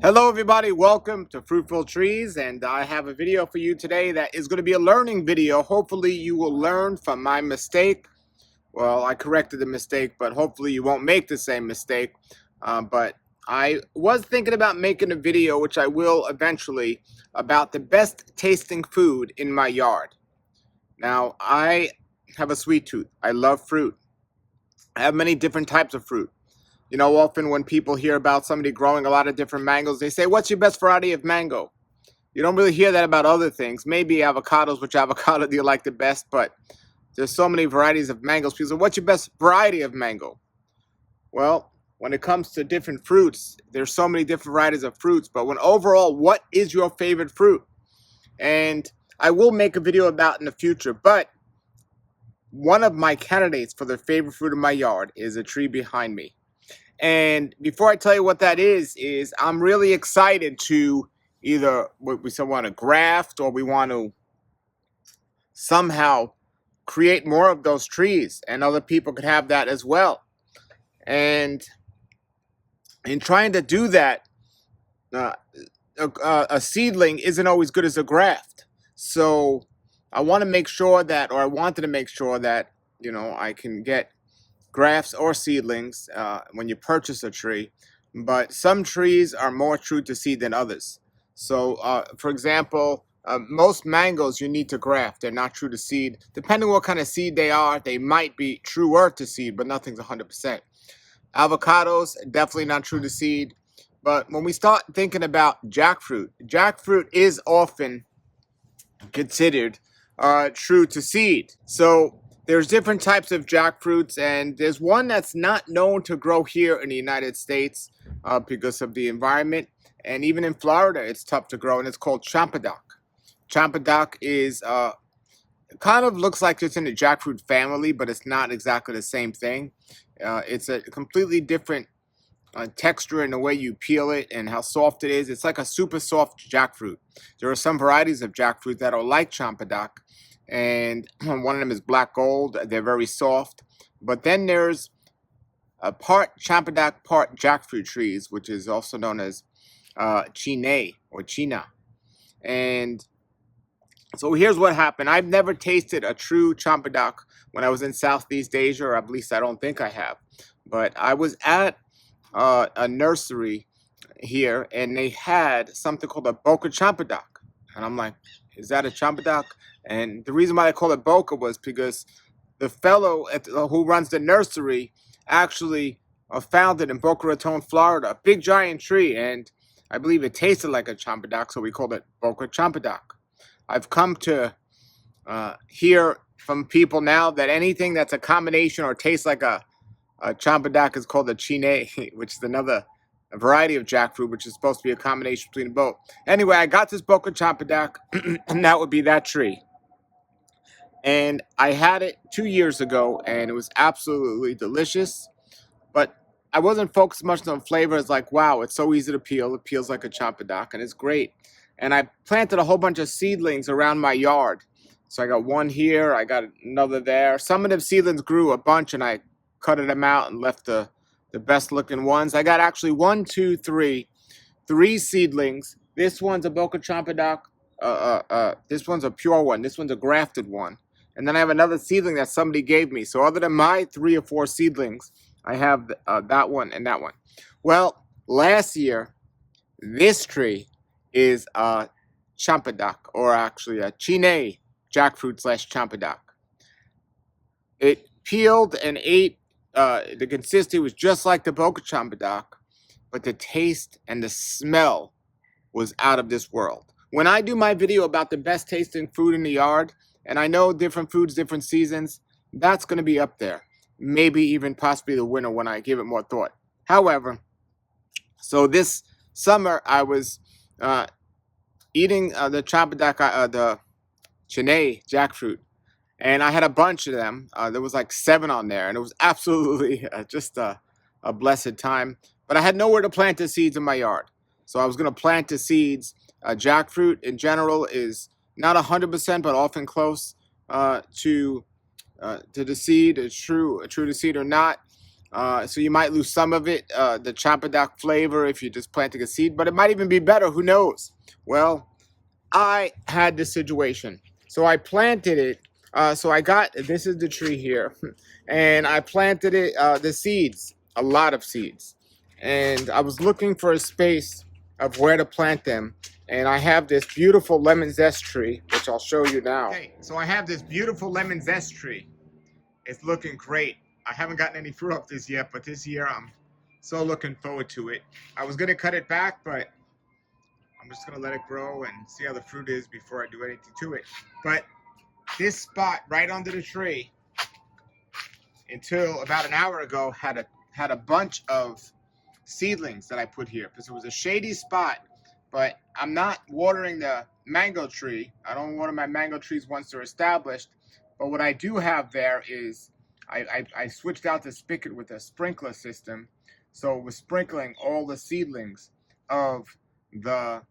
Hello everybody, welcome to Fruitful Trees, and I have a video for you today that is going to be a learning video. Hopefully you will learn from my mistake. Well, I corrected the mistake, but hopefully you won't make the same mistake. But I was thinking about making a video, which I will eventually, about the best tasting food in my yard. Now, I have a sweet tooth. I love fruit. I have many different types of fruit. You know, often when people hear about somebody growing a lot of different mangoes, they say, what's your best variety of mango? You don't really hear that about other things. Maybe avocados, which avocado do you like the best? But there's so many varieties of mangoes. People say, what's your best variety of mango? Well, when it comes to different fruits, there's so many different varieties of fruits. But when overall, what is your favorite fruit? And I will make a video about in the future. But one of my candidates for the favorite fruit in my yard is a tree behind me. And before I tell you what that is I'm really excited to either we want to graft or we want to somehow create more of those trees, and other people could have that as well. And in trying to do that, a seedling isn't always good as a graft. So I want to make sure that, or I wanted to make sure that, you know, I can get grafts or seedlings when you purchase a tree, but some trees are more true to seed than others. So for example, most mangoes you need to graft. They're not true to seed. Depending on what kind of seed they are, they might be truer to seed, but nothing's 100%. Avocados, definitely not true to seed. But when we start thinking about jackfruit is often considered true to seed. So there's different types of jackfruits, and there's one that's not known to grow here in the United States because of the environment. And even in Florida, it's tough to grow, and it's called champadak. Champadak is kind of looks like it's in the jackfruit family, but it's not exactly the same thing. It's a completely different texture in the way you peel it and how soft it is. It's like a super soft jackfruit. There are some varieties of jackfruit that are like champadak, and one of them is black gold. They're very soft. But then there's a part champadak, part jackfruit trees, which is also known as Cheena or Cheena. And so here's what happened. I've never tasted a true champadak when I was in Southeast Asia, or at least I don't think I have. But I was at a nursery here, and they had something called a boca champadak. And I'm like, is that a champadak? And the reason why I call it boca was because the fellow who runs the nursery actually found it in Boca Raton, Florida, a big giant tree, and I believe it tasted like a champadak, so we called it boca champadak. I've come to hear from people now that anything that's a combination or tastes like a champadak is called a Cheena, which is another variety of jackfruit, which is supposed to be a combination between both. Anyway, I got this boca champadak, and that would be that tree. And I had it 2 years ago, and it was absolutely delicious. But I wasn't focused much on flavor. It's like, wow, it's so easy to peel. It peels like a champadak, and it's great. And I planted a whole bunch of seedlings around my yard. So I got one here, I got another there. Some of the seedlings grew a bunch, and I cut them out and left the best looking ones. I got actually three seedlings. This one's a boca champadak. This one's a pure one. This one's a grafted one. And then I have another seedling that somebody gave me. So other than my 3 or 4 seedlings, I have that one and that one. Well, last year, this tree is a champadak, or actually a Cheena jackfruit / champadak. It peeled and ate. The consistency was just like the boca champadak, but the taste and the smell was out of this world. When I do my video about the best tasting food in the yard, and I know different foods, different seasons, that's going to be up there. Maybe even possibly the winner when I give it more thought. However, so this summer I was eating the champadak, the Cheena jackfruit, and I had a bunch of them. There was like 7 on there, and it was absolutely just a blessed time. But I had nowhere to plant the seeds in my yard. So I was going to plant the seeds. Jackfruit in general is not 100%, but often close to the seed. It's true to seed or not. So you might lose some of it, the champadak flavor, if you're just planting a seed, but it might even be better. Who knows? Well, I had this situation. So I planted it. So I got, this is the tree here, and I planted it, the seeds, a lot of seeds. And I was looking for a space of where to plant them. And I have this beautiful lemon zest tree, which I'll show you now. Okay, so I have this beautiful lemon zest tree. It's looking great. I haven't gotten any fruit off this yet, but this year I'm so looking forward to it. I was gonna cut it back, but I'm just gonna let it grow and see how the fruit is before I do anything to it. But this spot right under the tree, until about an hour ago, had a bunch of seedlings that I put here because it was a shady spot. But I'm not watering the mango tree. I don't water my mango trees once they're established. But what I do have there is I switched out the spigot with a sprinkler system, so it was sprinkling all the seedlings of the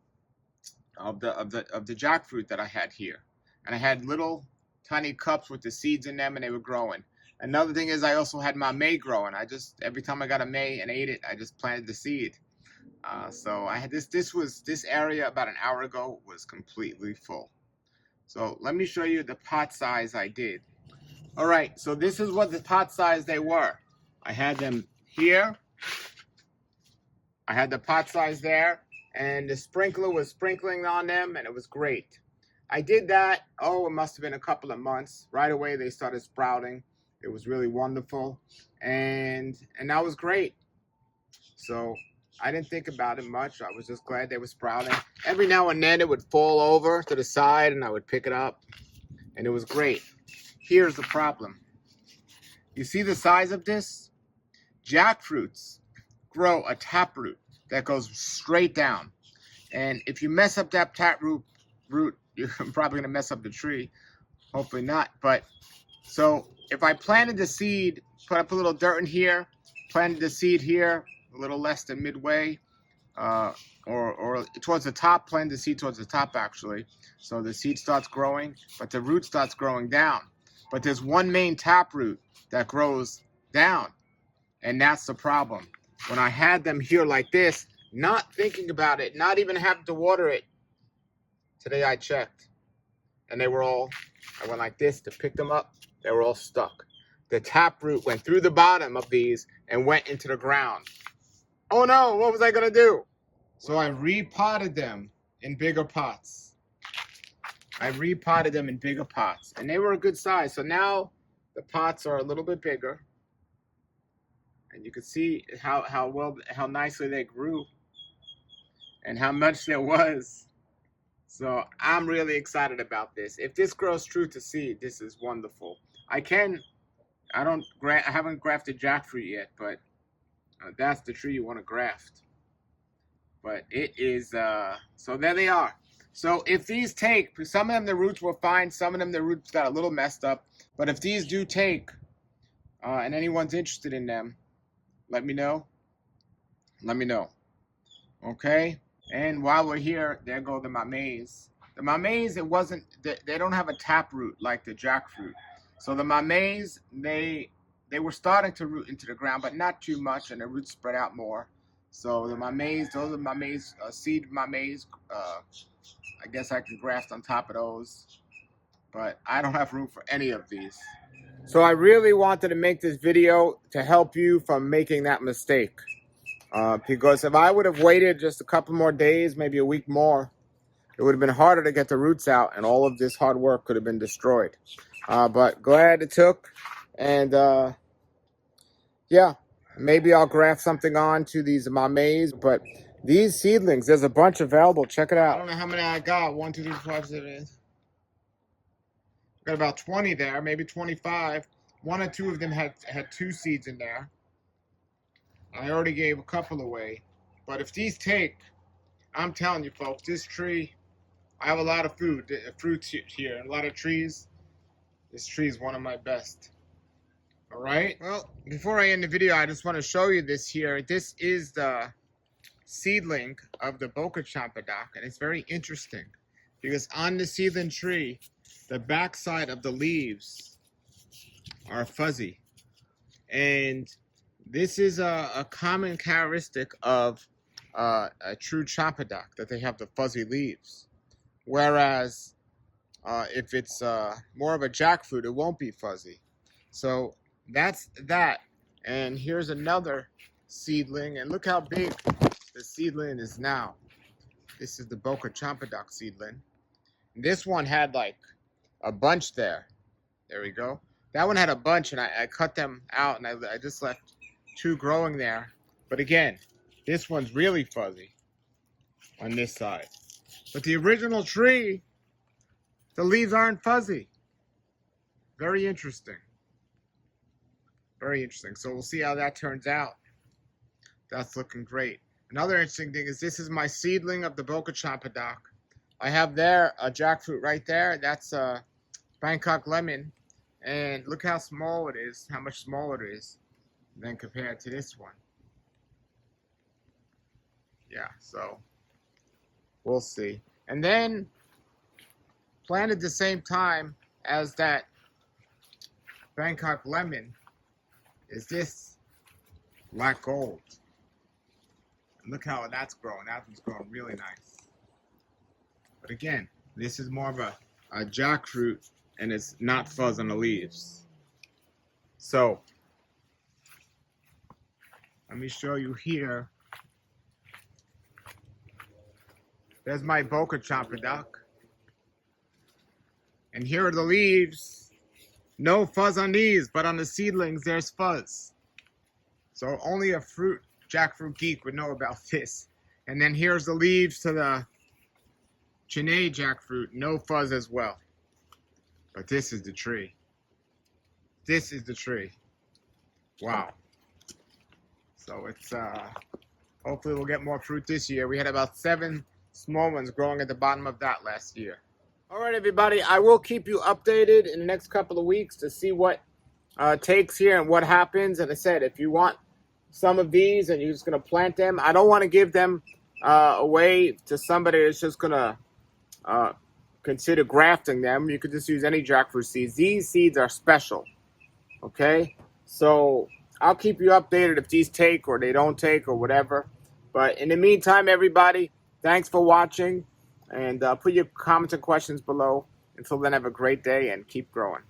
jackfruit that I had here. And I had little tiny cups with the seeds in them, and they were growing. Another thing is I also had my May growing. Every time I got a May and ate it, I just planted the seed. So I had this area about an hour ago was completely full. So let me show you the pot size I did. All right, so this is what the pot size they were. I had them here. I had the pot size there, and the sprinkler was sprinkling on them, and it was great. I did that, it must have been a couple of months. Right away, they started sprouting. It was really wonderful, and that was great. So I didn't think about it much. I was just glad they were sprouting. Every now and then, it would fall over to the side, and I would pick it up, and it was great. Here's the problem. You see the size of this? Jackfruits grow a taproot that goes straight down. And if you mess up that taproot, you're probably going to mess up the tree. Hopefully not. But so if I planted the seed, put up a little dirt in here, planted the seed here, a little less than midway, or towards the top, planted the seed towards the top actually. So the seed starts growing, but the root starts growing down. But there's one main taproot that grows down, and that's the problem. When I had them here like this, not thinking about it, not even having to water it, today I checked, and I went like this to pick them up, they were all stuck. The taproot went through the bottom of these and went into the ground. Oh no, what was I gonna do? So I repotted them in bigger pots. And they were a good size. So now the pots are a little bit bigger. And you can see how nicely they grew and how much there was. So I'm really excited about this. If this grows true to seed, this is wonderful. I haven't grafted jackfruit yet, but that's the tree you want to graft. But it is, so there they are. So if these take, some of them the roots were fine, some of them the roots got a little messed up. But if these do take, and anyone's interested in them, let me know. Okay? And while we're here, there go the mameys. The mameys, they don't have a taproot like the jackfruit. So the mameys, they were starting to root into the ground, but not too much, and the roots spread out more. So the mameys, those are mameys, seed mameys. I guess I can graft on top of those, but I don't have room for any of these. So I really wanted to make this video to help you from making that mistake. Because if I would have waited just a couple more days, maybe a week more, it would have been harder to get the roots out, and all of this hard work could have been destroyed. But glad it took, and yeah, maybe I'll graft something on to these mameys. But these seedlings, there's a bunch available. Check it out. I don't know how many I got. 1, 2, 3, 4, 5, 6. Got about 20 there, maybe 25. 1 or 2 of them had 2 seeds in there. I already gave a couple away. But if these take, I'm telling you folks, this tree, I have a lot of fruits here, a lot of trees. This tree is one of my best. All right. Well, before I end the video, I just want to show you this here. This is the seedling of the boca champadak, and it's very interesting because on the seedling tree, the backside of the leaves are fuzzy, and This is a common characteristic of a true champadak, that they have the fuzzy leaves. Whereas if it's more of a jackfruit, it won't be fuzzy. So that's that. And here's another seedling, and look how big the seedling is now. This is the boca champadak seedling. And this one had like a bunch there. There we go. That one had a bunch, and I cut them out, and I just left two growing there. But again, this one's really fuzzy on this side. But the original tree, the leaves aren't fuzzy. Very interesting. Very interesting. So we'll see how that turns out. That's looking great. Another interesting thing is this is my seedling of the boca champadak. I have there a jackfruit right there. That's a Bangkok lemon. And look how small it is, how much smaller it is than compared to this one. Yeah, so we'll see. And then planted the same time as that Bangkok lemon is this black gold. And look how that's growing. That one's growing really nice. But again, this is more of a jackfruit, and it's not fuzz on the leaves. So let me show you here. There's my boca champadak. And here are the leaves. No fuzz on these, but on the seedlings there's fuzz. So only a jackfruit geek would know about this. And then here's the leaves to the Cheena jackfruit. No fuzz as well. But this is the tree. This is the tree. Wow. So it's hopefully we'll get more fruit this year. We had about 7 small ones growing at the bottom of that last year. All right, everybody. I will keep you updated in the next couple of weeks to see what takes here and what happens. And I said, if you want some of these and you're just going to plant them, I don't want to give them away to somebody that's just going to consider grafting them. You could just use any jackfruit seeds. These seeds are special. Okay? So I'll keep you updated if these take or they don't take or whatever. But in the meantime, everybody, thanks for watching. And put your comments and questions below. Until then, have a great day and keep growing.